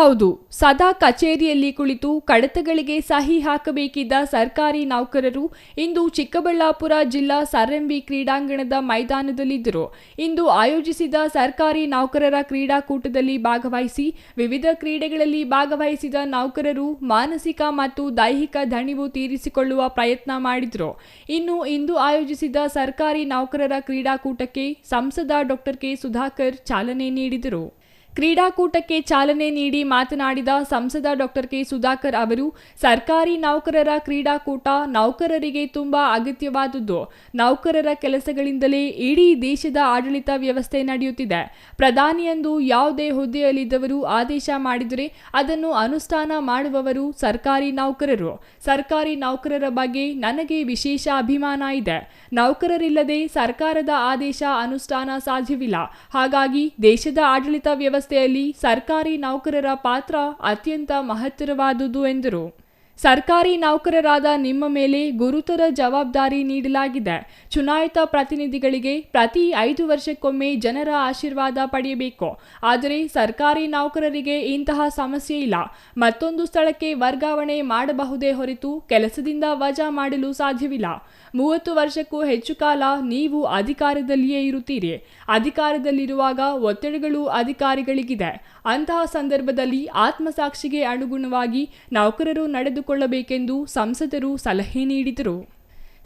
ಹೌದು, ಸದಾ ಕಚೇರಿಯಲ್ಲಿ ಕುಳಿತು ಕಡತಗಳಿಗೆ ಸಹಿ ಹಾಕಬೇಕಿದ್ದ ಸರ್ಕಾರಿ ನೌಕರರು ಇಂದು ಚಿಕ್ಕಬಳ್ಳಾಪುರ ಜಿಲ್ಲಾ ಸರ್ಎಂವಿ ಕ್ರೀಡಾಂಗಣದ ಮೈದಾನದಲ್ಲಿದ್ದರು. ಇಂದು ಆಯೋಜಿಸಿದ ಸರ್ಕಾರಿ ನೌಕರರ ಕ್ರೀಡಾಕೂಟದಲ್ಲಿ ಭಾಗವಹಿಸಿ ವಿವಿಧ ಕ್ರೀಡೆಗಳಲ್ಲಿ ಭಾಗವಹಿಸಿದ ನೌಕರರು ಮಾನಸಿಕ ಮತ್ತು ದೈಹಿಕ ದಣಿವು ತೀರಿಸಿಕೊಳ್ಳುವ ಪ್ರಯತ್ನ ಮಾಡಿದರು. ಇಂದು ಆಯೋಜಿಸಿದ ಸರ್ಕಾರಿ ನೌಕರರ ಕ್ರೀಡಾಕೂಟಕ್ಕೆ ಸಂಸದ ಡಾಕ್ಟರ್ ಕೆ ಸುಧಾಕರ್ ಚಾಲನೆ ನೀಡಿದರು. ಕ್ರೀಡಾಕೂಟಕ್ಕೆ ಚಾಲನೆ ನೀಡಿ ಮಾತನಾಡಿದ ಸಂಸದ ಡಾಕ್ಟರ್ ಕೆ ಸುಧಾಕರ್ ಅವರು, ಸರ್ಕಾರಿ ನೌಕರರ ಕ್ರೀಡಾಕೂಟ ನೌಕರರಿಗೆ ತುಂಬಾ ಅಗತ್ಯವಾದದ್ದು. ನೌಕರರ ಕೆಲಸಗಳಿಂದಲೇ ಇಡೀ ದೇಶದ ಆಡಳಿತ ವ್ಯವಸ್ಥೆ ನಡೆಯುತ್ತಿದೆ. ಪ್ರಧಾನಿಯೆಂದು ಯಾವುದೇ ಹುದ್ದೆಯಲ್ಲಿದ್ದವರು ಆದೇಶ ಮಾಡಿದರೆ ಅದನ್ನು ಅನುಷ್ಠಾನ ಮಾಡುವವರು ಸರ್ಕಾರಿ ನೌಕರರು. ಸರ್ಕಾರಿ ನೌಕರರ ಬಗ್ಗೆ ನನಗೆ ವಿಶೇಷ ಅಭಿಮಾನ ಇದೆ. ನೌಕರರಿಲ್ಲದೆ ಸರ್ಕಾರದ ಆದೇಶ ಅನುಷ್ಠಾನ ಸಾಧ್ಯವಿಲ್ಲ. ಹಾಗಾಗಿ ದೇಶದ ಆಡಳಿತ ವ್ಯವಸ್ಥೆಯಲ್ಲಿ ಸರ್ಕಾರಿ ನೌಕರರ ಪಾತ್ರ ಅತ್ಯಂತ ಮಹತ್ತರವಾದುದು ಎಂದರು. ಸರ್ಕಾರಿ ನೌಕರರಾದ ನಿಮ್ಮ ಮೇಲೆ ಗುರುತರ ಜವಾಬ್ದಾರಿ ನೀಡಲಾಗಿದೆ. ಚುನಾಯಿತ ಪ್ರತಿನಿಧಿಗಳಿಗೆ ಪ್ರತಿ 5 ವರ್ಷಕ್ಕೊಮ್ಮೆ ಜನರ ಆಶೀರ್ವಾದ ಪಡೆಯಬೇಕು. ಆದರೆ ಸರ್ಕಾರಿ ನೌಕರರಿಗೆ ಇಂತಹ ಸಮಸ್ಯೆ ಇಲ್ಲ. ಮತ್ತೊಂದು ಸ್ಥಳಕ್ಕೆ ವರ್ಗಾವಣೆ ಮಾಡಬಹುದೇ ಹೊರತು ಕೆಲಸದಿಂದ ವಜಾ ಮಾಡಲು ಸಾಧ್ಯವಿಲ್ಲ. 30 ವರ್ಷಕ್ಕೂ ಹೆಚ್ಚು ಕಾಲ ನೀವು ಅಧಿಕಾರದಲ್ಲಿಯೇ ಇರುತ್ತೀರಿ. ಅಧಿಕಾರದಲ್ಲಿರುವಾಗ ಒತ್ತಡಗಳು ಅಧಿಕಾರಿಗಳಿಗಿದೆ. ಅಂತಹ ಸಂದರ್ಭದಲ್ಲಿ ಆತ್ಮಸಾಕ್ಷಿಗೆ ಅನುಗುಣವಾಗಿ ನೌಕರರು ನಡೆದುಕೊಳ್ಳಬೇಕೆಂದು ಸಂಸದರು ಸಲಹೆ ನೀಡಿದರು.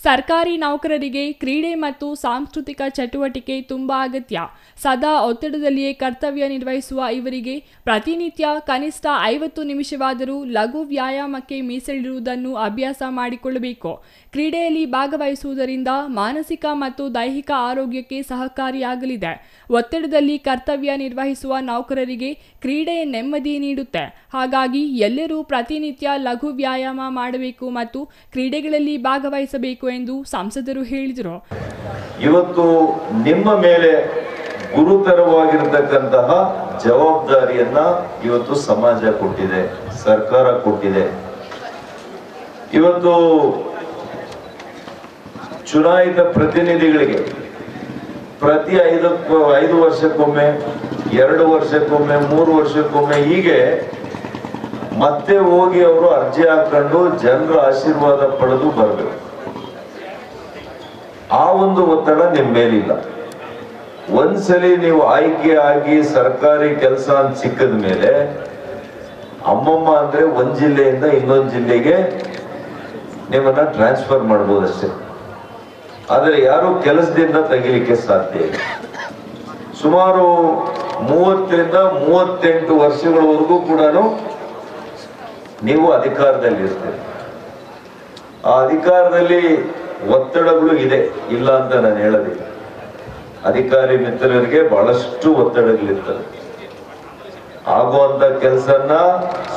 ಸರ್ಕಾರಿ ನೌಕರರಿಗೆ ಕ್ರೀಡೆ ಮತ್ತು ಸಾಂಸ್ಕೃತಿಕ ಚಟುವಟಿಕೆ ತುಂಬಾ ಅಗತ್ಯ. ಸದಾ ಒತ್ತಡದಲ್ಲಿಯೇ ಕರ್ತವ್ಯ ನಿರ್ವಹಿಸುವ ಇವರಿಗೆ ಪ್ರತಿನಿತ್ಯ ಕನಿಷ್ಠ 50 ನಿಮಿಷವಾದರೂ ಲಘು ವ್ಯಾಯಾಮಕ್ಕೆ ಮೀಸಲಿಡುವುದನ್ನು ಅಭ್ಯಾಸ ಮಾಡಿಕೊಳ್ಳಬೇಕು. ಕ್ರೀಡೆಯಲ್ಲಿ ಭಾಗವಹಿಸುವುದರಿಂದ ಮಾನಸಿಕ ಮತ್ತು ದೈಹಿಕ ಆರೋಗ್ಯಕ್ಕೆ ಸಹಕಾರಿಯಾಗಲಿದೆ. ಒತ್ತಡದಲ್ಲಿ ಕರ್ತವ್ಯ ನಿರ್ವಹಿಸುವ ನೌಕರರಿಗೆ ಕ್ರೀಡೆ ನೆಮ್ಮದಿ ನೀಡುತ್ತೆ. ಹಾಗಾಗಿ ಎಲ್ಲರೂ ಪ್ರತಿನಿತ್ಯ ಲಘು ವ್ಯಾಯಾಮ ಮಾಡಬೇಕು ಮತ್ತು ಕ್ರೀಡೆಗಳಲ್ಲಿ ಭಾಗವಹಿಸಬೇಕು ಎಂದು ಸಂಸದರು ಹೇಳಿದರು. ಇವತ್ತು ನಿಮ್ಮ ಮೇಲೆ ಗುರುತರವಾಗಿರತಕ್ಕಂತಹ ಜವಾಬ್ದಾರಿಯನ್ನ ಇವತ್ತು ಸಮಾಜ ಕೊಟ್ಟಿದೆ, ಸರ್ಕಾರ ಕೊಟ್ಟಿದೆ. ಇವತ್ತು ಚುನಾಯಿತ ಪ್ರತಿನಿಧಿಗಳಿಗೆ ಪ್ರತಿ 5 ವರ್ಷಕ್ಕೊಮ್ಮೆ, 2 ವರ್ಷಕ್ಕೊಮ್ಮೆ, 3 ವರ್ಷಕ್ಕೊಮ್ಮೆ ಹೀಗೆ ಮತ್ತೆ ಹೋಗಿ ಅವರು ಅರ್ಜಿ ಹಾಕೊಂಡು ಜನರ ಆಶೀರ್ವಾದ ಪಡೆದು ಬರಬೇಕು. ಆ ಒಂದು ಒತ್ತಡ ನಿಮ್ಮ ಮೇಲಿಲ್ಲ. ಒಂದ್ಸಲಿ ನೀವು ಆಯ್ಕೆ ಆಗಿ ಸರ್ಕಾರಿ ಕೆಲಸ ಅಂತ ಸಿಕ್ಕದ ಮೇಲೆ ಅಮ್ಮಮ್ಮ ಅಂದ್ರೆ ಒಂದ್ ಜಿಲ್ಲೆಯಿಂದ ಇನ್ನೊಂದು ಜಿಲ್ಲೆಗೆ ನಿಮ್ಮನ್ನ ಟ್ರಾನ್ಸ್ಫರ್ ಮಾಡ್ಬೋದಷ್ಟೇ. ಆದ್ರೆ ಯಾರು ಕೆಲಸದಿಂದ ತೆಗಿಲಿಕ್ಕೆ ಸಾಧ್ಯ ಇಲ್ಲ. ಸುಮಾರು 30 ರಿಂದ 38 ವರ್ಷಗಳವರೆಗೂ ಕೂಡ ನೀವು ಅಧಿಕಾರದಲ್ಲಿ ಇರ್ತೀರಿ. ಆ ಅಧಿಕಾರದಲ್ಲಿ ಒತ್ತಡಗಳು ಇದೆ, ಇಲ್ಲ ಅಂತ ನಾನು ಹೇಳೋದಿಲ್ಲ. ಅಧಿಕಾರಿ ಮಿತ್ರರಿಗೆ ಬಹಳಷ್ಟು ಒತ್ತಡಗಳಿರ್ತದೆ. ಆಗುವಂತ ಕೆಲಸನ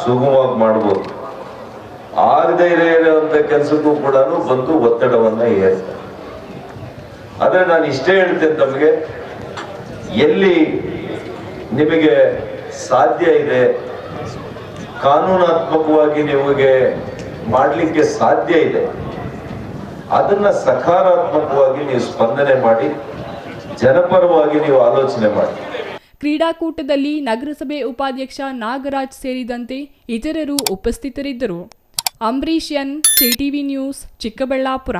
ಸುಗಮವಾಗಿ ಮಾಡ್ಬೋದು. ಆಗದೇ ಇರುವಂತ ಕೆಲಸಕ್ಕೂ ಕೂಡ ಬಂದು ಒತ್ತಡವನ್ನ ಏರ್ತಾರೆ. ಆದ್ರೆ ನಾನು ಇಷ್ಟೇ ಹೇಳ್ತೇನೆ ತಮಗೆ, ಎಲ್ಲಿ ನಿಮಗೆ ಸಾಧ್ಯ ಇದೆ, ಕಾನೂನಾತ್ಮಕವಾಗಿ ನಿಮಗೆ ಮಾಡಲಿಕ್ಕೆ ಸಾಧ್ಯ ಇದೆ, ಅದನ್ನ ಸಕಾರಾತ್ಮಕವಾಗಿ ನೀವು ಸ್ಪಂದನೆ ಮಾಡಿ, ಜನಪರವಾಗಿ ನೀವು ಆಲೋಚನೆ ಮಾಡಿ. ಕ್ರೀಡಾಕೂಟದಲ್ಲಿ ನಗರಸಭೆ ಉಪಾಧ್ಯಕ್ಷ ನಾಗರಾಜ್ ಸೇರಿದಂತೆ ಇತರರು ಉಪಸ್ಥಿತರಿದ್ದರು. Ambarish N, CTV news, Chikkaballapur.